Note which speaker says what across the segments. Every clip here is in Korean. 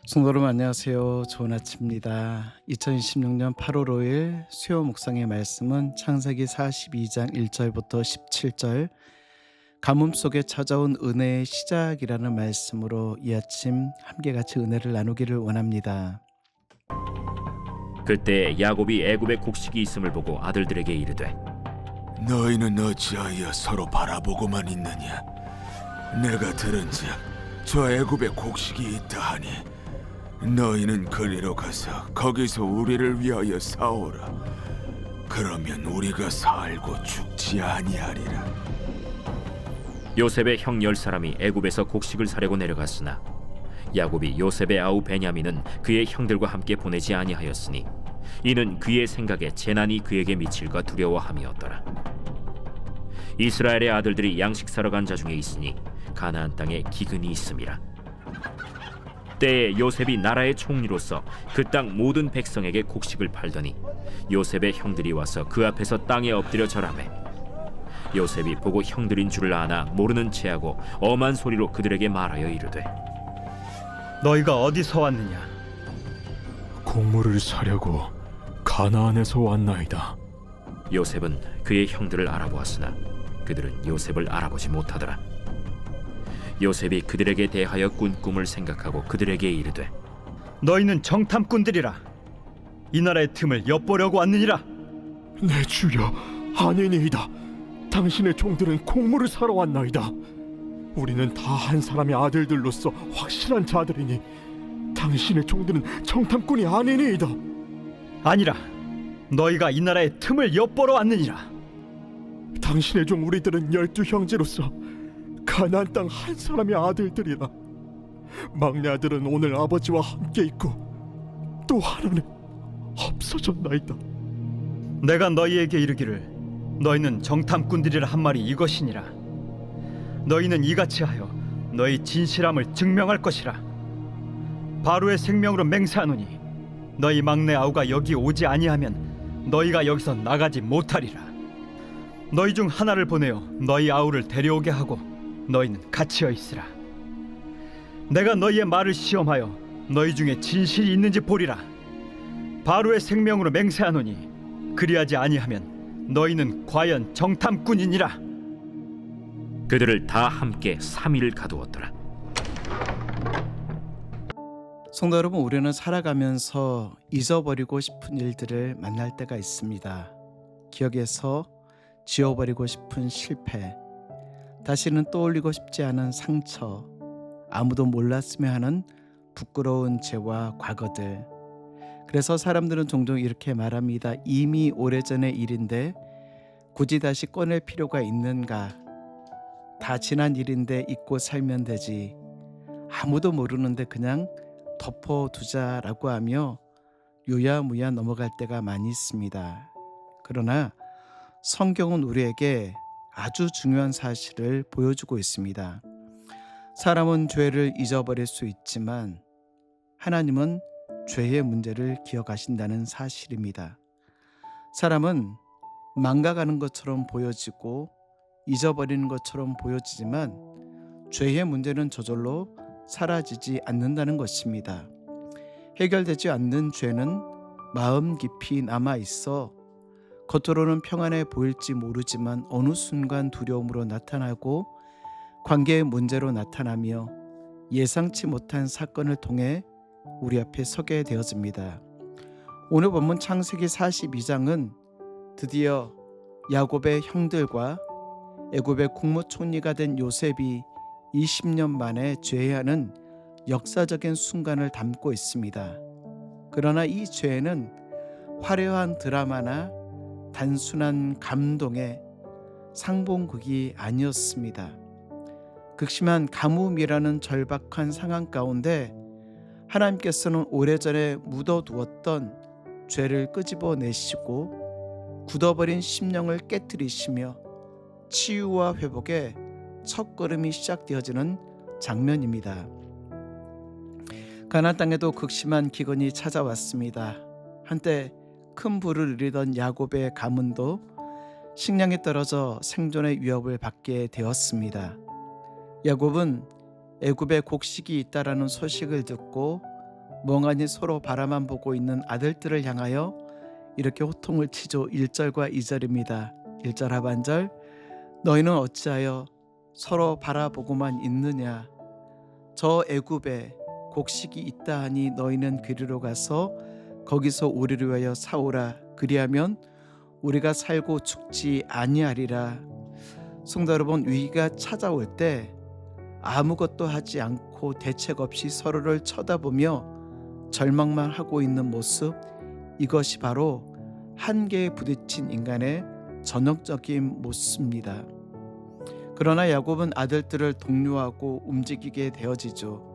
Speaker 1: 성도 여러분 안녕하세요. 좋은 아침입니다. 2026년 8월 5일 수요 묵상의 말씀은 창세기 42장 1절부터 17절 가뭄 속에 찾아온 은혜의 시작이라는 말씀으로 이 아침 함께 같이 은혜를 나누기를 원합니다.
Speaker 2: 그때 야곱이 애굽에 곡식이 있음을 보고 아들들에게 이르되
Speaker 3: 너희는 어찌하여 서로 바라보고만 있느냐? 내가 들은즉 저 애굽에 곡식이 있다 하니 너희는 그리로 가서 거기서 우리를 위하여 싸우라. 그러면 우리가 살고 죽지 아니하리라.
Speaker 2: 요셉의 형 10사람이 애굽에서 곡식을 사려고 내려갔으나 야곱이 요셉의 아우 베냐민은 그의 형들과 함께 보내지 아니하였으니 이는 그의 생각에 재난이 그에게 미칠까 두려워함이었더라. 이스라엘의 아들들이 양식 사러 간 자 중에 있으니 가나안 땅에 기근이 있음이라. 때에 요셉이 나라의 총리로서 그 땅 모든 백성에게 곡식을 팔더니 요셉의 형들이 와서 그 앞에서 땅에 엎드려 절하매 요셉이 보고 형들인 줄을 아나 모르는 체하고 엄한 소리로 그들에게 말하여 이르되
Speaker 4: 너희가 어디서 왔느냐?
Speaker 3: 곡물을 사려고 가나안에서 왔나이다.
Speaker 2: 요셉은 그의 형들을 알아보았으나 그들은 요셉을 알아보지 못하더라. 요셉이 그들에게 대하여 꾼 꿈을 생각하고 그들에게 이르되
Speaker 4: 너희는 정탐꾼들이라. 이 나라의 틈을 엿보려고 왔느니라.
Speaker 3: 내 주여, 아니니이다. 당신의 종들은 곡물을 사러 왔나이다. 우리는 다 한 사람의 아들들로서 확실한 자들이니 당신의 종들은 정탐꾼이 아니니이다.
Speaker 4: 아니라 너희가 이 나라의 틈을 엿보러 왔느니라.
Speaker 3: 당신의 종 우리들은 12 형제로서 가나안 땅 한 사람의 아들들이라. 막내 아들은 오늘 아버지와 함께 있고 또 하나는 없어졌나이다.
Speaker 4: 내가 너희에게 이르기를 너희는 정탐꾼들이라 한 말이 이것이니라. 너희는 이같이 하여 너희 진실함을 증명할 것이라. 바로의 생명으로 맹세하노니 너희 막내 아우가 여기 오지 아니하면 너희가 여기서 나가지 못하리라. 너희 중 하나를 보내어 너희 아우를 데려오게 하고 너희는 갇혀 있으라. 내가 너희의 말을 시험하여 너희 중에 진실이 있는지 보리라. 바로의 생명으로 맹세하노니 그리하지 아니하면 너희는 과연 정탐꾼이니라.
Speaker 2: 그들을 다 함께 3일을 가두었더라.
Speaker 1: 성도 여러분, 우리는 살아가면서 잊어버리고 싶은 일들을 만날 때가 있습니다. 기억에서 지워버리고 싶은 실패, 다시는 떠올리고 싶지 않은 상처, 아무도 몰랐으면 하는 부끄러운 죄와 과거들. 그래서 사람들은 종종 이렇게 말합니다. 이미 오래전의 일인데 굳이 다시 꺼낼 필요가 있는가? 다 지난 일인데 잊고 살면 되지. 아무도 모르는데 그냥 덮어두자라고 하며 유야무야 넘어갈 때가 많이 있습니다. 그러나 성경은 우리에게 아주 중요한 사실을 보여주고 있습니다. 사람은 죄를 잊어버릴 수 있지만 하나님은 죄의 문제를 기억하신다는 사실입니다. 사람은 망가가는 것처럼 보여지고 잊어버리는 것처럼 보여지지만 죄의 문제는 저절로 사라지지 않는다는 것입니다. 해결되지 않는 죄는 마음 깊이 남아있어 겉으로는 평안해 보일지 모르지만 어느 순간 두려움으로 나타나고 관계의 문제로 나타나며 예상치 못한 사건을 통해 우리 앞에 서게 되어집니다. 오늘 본문 창세기 42장은 드디어 야곱의 형들과 애굽의 국무총리가 된 요셉이 20년 만에 죄하는 역사적인 순간을 담고 있습니다. 그러나 이 죄는 화려한 드라마나 단순한 감동의 상봉극이 아니었습니다. 극심한 가뭄이라는 절박한 상황 가운데 하나님께서는 오래전에 묻어두었던 죄를 끄집어내시고 굳어버린 심령을 깨뜨리시며 치유와 회복의 첫걸음이 시작되어지는 장면입니다. 가나안 땅에도 극심한 기근이 찾아왔습니다. 한때 큰 부를 누리던 야곱의 가문도 식량이 떨어져 생존의 위협을 받게 되었습니다. 야곱은 애굽에 곡식이 있다라는 소식을 듣고 멍하니 서로 바라만 보고 있는 아들들을 향하여 이렇게 호통을 치죠. 1절과 2절입니다. 1절 하반절, 너희는 어찌하여 서로 바라보고만 있느냐. 저 애굽에 곡식이 있다 하니 너희는 그리로 가서 거기서 우리를 위하여 사오라. 그리하면 우리가 살고 죽지 아니하리라. 성도 여러분, 위기가 찾아올 때 아무것도 하지 않고 대책 없이 서로를 쳐다보며 절망만 하고 있는 모습, 이것이 바로 한계에 부딪힌 인간의 전형적인 모습입니다. 그러나 야곱은 아들들을 독려하고 움직이게 되어지죠.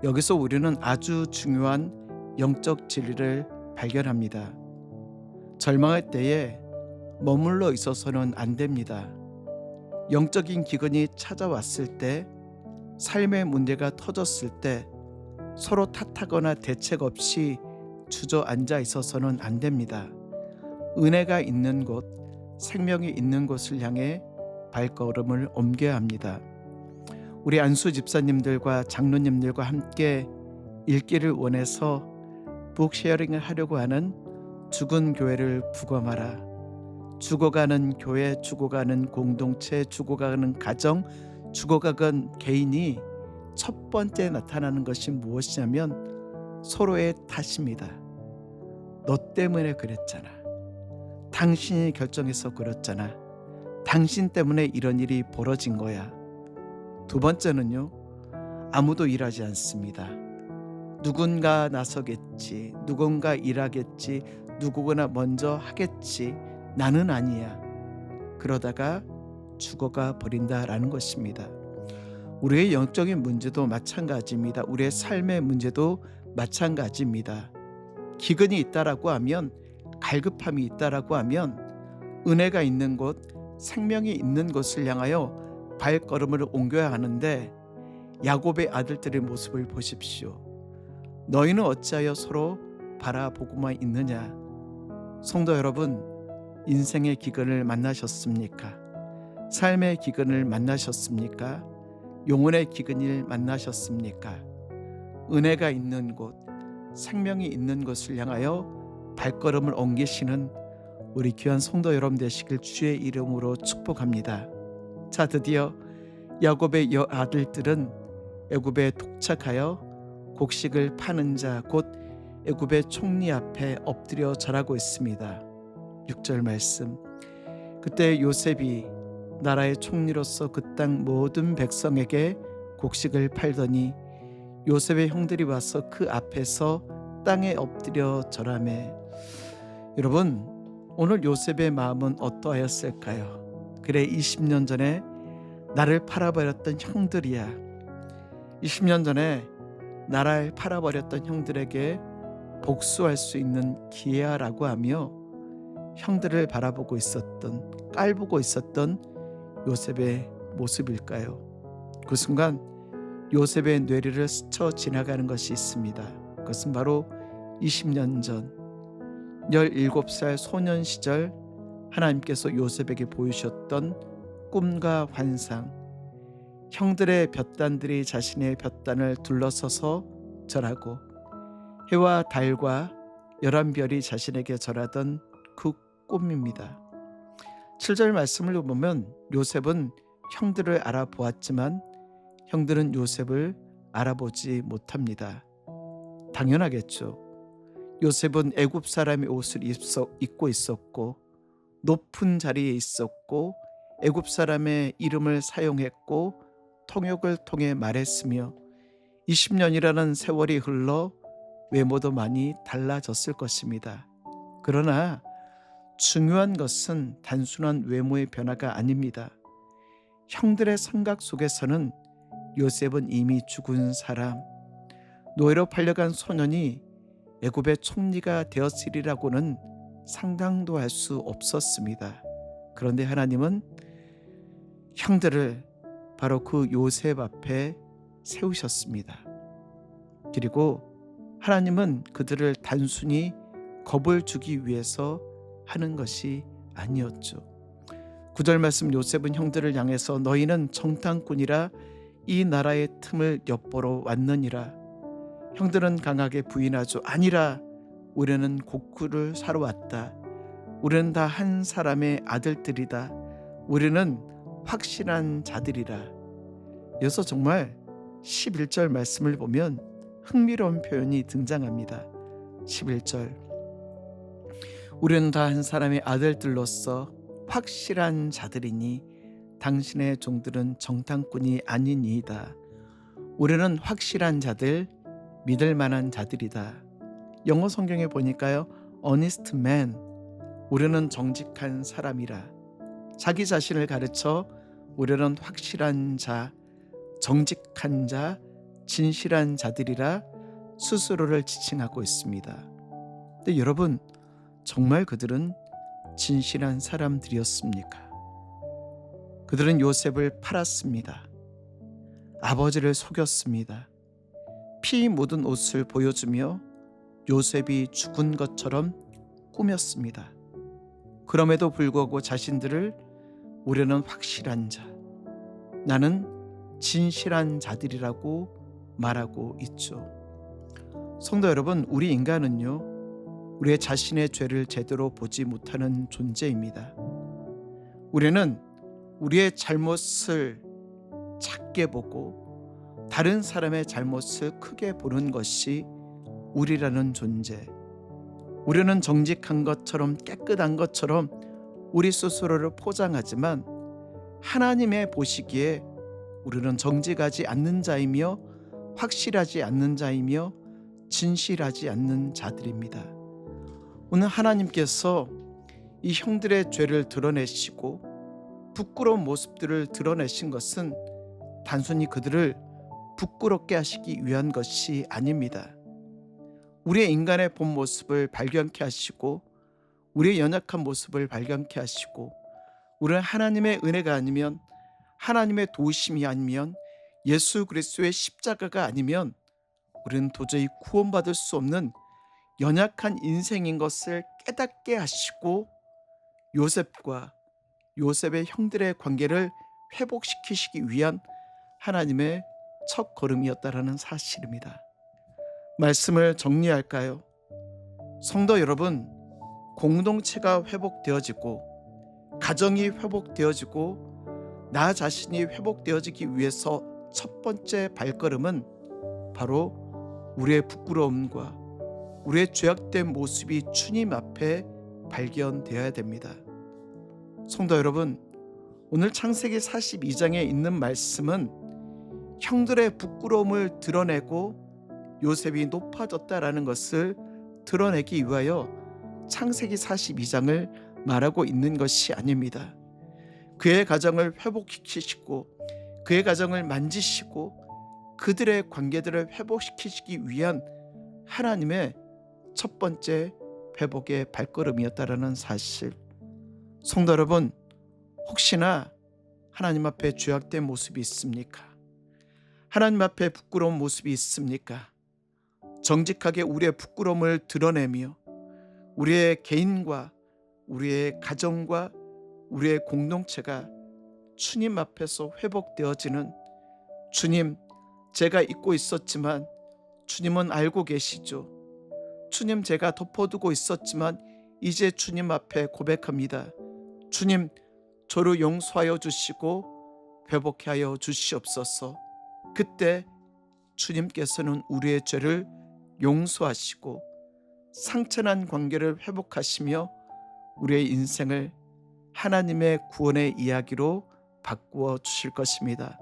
Speaker 1: 여기서 우리는 아주 중요한 영적 진리를 발견합니다. 절망할 때에 머물러 있어서는 안 됩니다. 영적인 기근이 찾아왔을 때, 삶의 문제가 터졌을 때 서로 탓하거나 대책 없이 주저앉아 있어서는 안 됩니다. 은혜가 있는 곳, 생명이 있는 곳을 향해 발걸음을 옮겨야 합니다. 우리 안수 집사님들과 장로님들과 함께 읽기를 원해서 북쉐어링을 하려고 하는 죽은 교회를 부검하라. 죽어가는 교회, 죽어가는 공동체, 죽어가는 가정, 죽어가는 개인이 첫 번째 나타나는 것이 무엇이냐면 서로의 탓입니다. 너 때문에 그랬잖아. 당신이 결정해서 그랬잖아. 당신 때문에 이런 일이 벌어진 거야. 두 번째는요, 아무도 일하지 않습니다. 누군가 나서겠지, 누군가 일하겠지, 누구나 먼저 하겠지, 나는 아니야. 그러다가 죽어가 버린다라는 것입니다. 우리의 영적인 문제도 마찬가지입니다. 우리의 삶의 문제도 마찬가지입니다. 기근이 있다라고 하면, 갈급함이 있다라고 하면 은혜가 있는 곳, 생명이 있는 곳을 향하여 발걸음을 옮겨야 하는데, 야곱의 아들들의 모습을 보십시오. 너희는 어찌하여 서로 바라보고만 있느냐. 성도 여러분, 인생의 기근을 만나셨습니까? 삶의 기근을 만나셨습니까? 영혼의 기근을 만나셨습니까? 은혜가 있는 곳, 생명이 있는 곳을 향하여 발걸음을 옮기시는 우리 귀한 성도 여러분 되시길 주의 이름으로 축복합니다. 자, 드디어 야곱의 아들들은 애굽에 도착하여 곡식을 파는 자, 곧 애굽의 총리 앞에 엎드려 절하고 있습니다. 6절 말씀, 그때 요셉이 나라의 총리로서 그 땅 모든 백성에게 곡식을 팔더니 요셉의 형들이 와서 그 앞에서 땅에 엎드려 절하매. 여러분, 오늘 요셉의 마음은 어떠하였을까요? 그래, 20년 전에 나를 팔아버렸던 형들이야. 20년 전에 나를 팔아버렸던 형들에게 복수할 수 있는 기회야라고 하며 형들을 바라보고 있었던, 깔보고 있었던 요셉의 모습일까요? 그 순간 요셉의 뇌리를 스쳐 지나가는 것이 있습니다. 그것은 바로 20년 전 17살 소년 시절 하나님께서 요셉에게 보이셨던 꿈과 환상, 형들의 볕단들이 자신의 볕단을 둘러서서 절하고 해와 달과 11별이 자신에게 절하던 그 꿈입니다. 7절 말씀을 보면 요셉은 형들을 알아보았지만 형들은 요셉을 알아보지 못합니다. 당연하겠죠. 요셉은 애굽 사람의 옷을 입고 있었고 높은 자리에 있었고 애굽 사람의 이름을 사용했고 통역을 통해 말했으며 20년이라는 세월이 흘러 외모도 많이 달라졌을 것입니다. 그러나 중요한 것은 단순한 외모의 변화가 아닙니다. 형들의 생각 속에서는 요셉은 이미 죽은 사람, 노예로 팔려간 소년이 애굽의 총리가 되었으리라고는 상상도 할 수 없었습니다. 그런데 하나님은 형들을 바로 그 요셉 앞에 세우셨습니다. 그리고 하나님은 그들을 단순히 겁을 주기 위해서 하는 것이 아니었죠. 9절 말씀, 요셉은 형들을 향해서 너희는 정탐꾼이라 이 나라의 틈을 엿보러 왔느니라. 형들은 강하게 부인하죠. 아니라 우리는 곡구를 사러 왔다. 우리는 다 한 사람의 아들들이다. 우리는 확실한 자들이라. 여기서 정말 11절 말씀을 보면 흥미로운 표현이 등장합니다. 11절, 우리는 다 한 사람의 아들들로서 확실한 자들이니 당신의 종들은 정탐꾼이 아니니이다. 우리는 확실한 자들, 믿을 만한 자들이다. 영어 성경에 보니까요, honest man, 우리는 정직한 사람이라. 자기 자신을 가르쳐 우리는 확실한 자, 정직한 자, 진실한 자들이라 스스로를 지칭하고 있습니다. 근데 여러분, 정말 그들은 진실한 사람들이었습니까? 그들은 요셉을 팔았습니다. 아버지를 속였습니다. 피 묻은 옷을 보여주며 요셉이 죽은 것처럼 꾸몄습니다. 그럼에도 불구하고 자신들을 우리는 확실한 자, 나는 진실한 자들이라고 말하고 있죠. 성도 여러분, 우리 인간은요, 우리의 자신의 죄를 제대로 보지 못하는 존재입니다. 우리는 우리의 잘못을 작게 보고 다른 사람의 잘못을 크게 보는 것이 우리라는 존재. 우리는 정직한 것처럼, 깨끗한 것처럼 우리 스스로를 포장하지만 하나님의 보시기에 우리는 정직하지 않는 자이며 확실하지 않는 자이며 진실하지 않는 자들입니다. 오늘 하나님께서 이 형들의 죄를 드러내시고 부끄러운 모습들을 드러내신 것은 단순히 그들을 부끄럽게 하시기 위한 것이 아닙니다. 우리의 인간의 본 모습을 발견케 하시고 우리의 연약한 모습을 발견케 하시고 우리는 하나님의 은혜가 아니면, 하나님의 도우심이 아니면, 예수 그리스도의 십자가가 아니면 우리는 도저히 구원받을 수 없는 연약한 인생인 것을 깨닫게 하시고 요셉과 요셉의 형들의 관계를 회복시키시기 위한 하나님의 첫 걸음이었다라는 사실입니다. 말씀을 정리할까요? 성도 여러분, 공동체가 회복되어지고 가정이 회복되어지고 나 자신이 회복되어지기 위해서 첫 번째 발걸음은 바로 우리의 부끄러움과 우리의 죄악된 모습이 주님 앞에 발견되어야 됩니다. 성도 여러분, 오늘 창세기 42장에 있는 말씀은 형들의 부끄러움을 드러내고 요셉이 높아졌다라는 것을 드러내기 위하여 창세기 42장을 말하고 있는 것이 아닙니다. 그의 가정을 회복시키시고 그의 가정을 만지시고 그들의 관계들을 회복시키시기 위한 하나님의 첫 번째 회복의 발걸음이었다라는 사실. 성도 여러분, 혹시나 하나님 앞에 죄악된 모습이 있습니까? 하나님 앞에 부끄러운 모습이 있습니까? 정직하게 우리의 부끄러움을 드러내며 우리의 개인과 우리의 가정과 우리의 공동체가 주님 앞에서 회복되어지는, 주님, 제가 잊고 있었지만 주님은 알고 계시죠. 주님, 제가 덮어두고 있었지만 이제 주님 앞에 고백합니다. 주님, 저를 용서하여 주시고 회복해 하여 주시옵소서. 그때 주님께서는 우리의 죄를 용서하시고 상처난 관계를 회복하시며 우리의 인생을 하나님의 구원의 이야기로 바꾸어 주실 것입니다.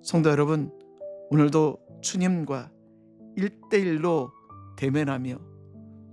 Speaker 1: 성도 여러분, 오늘도 주님과 1대1로 대면하며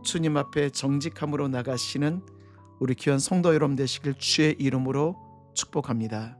Speaker 1: 주님 앞에 정직함으로 나가시는 우리 귀한 성도 여러분 되시길 주의 이름으로 축복합니다.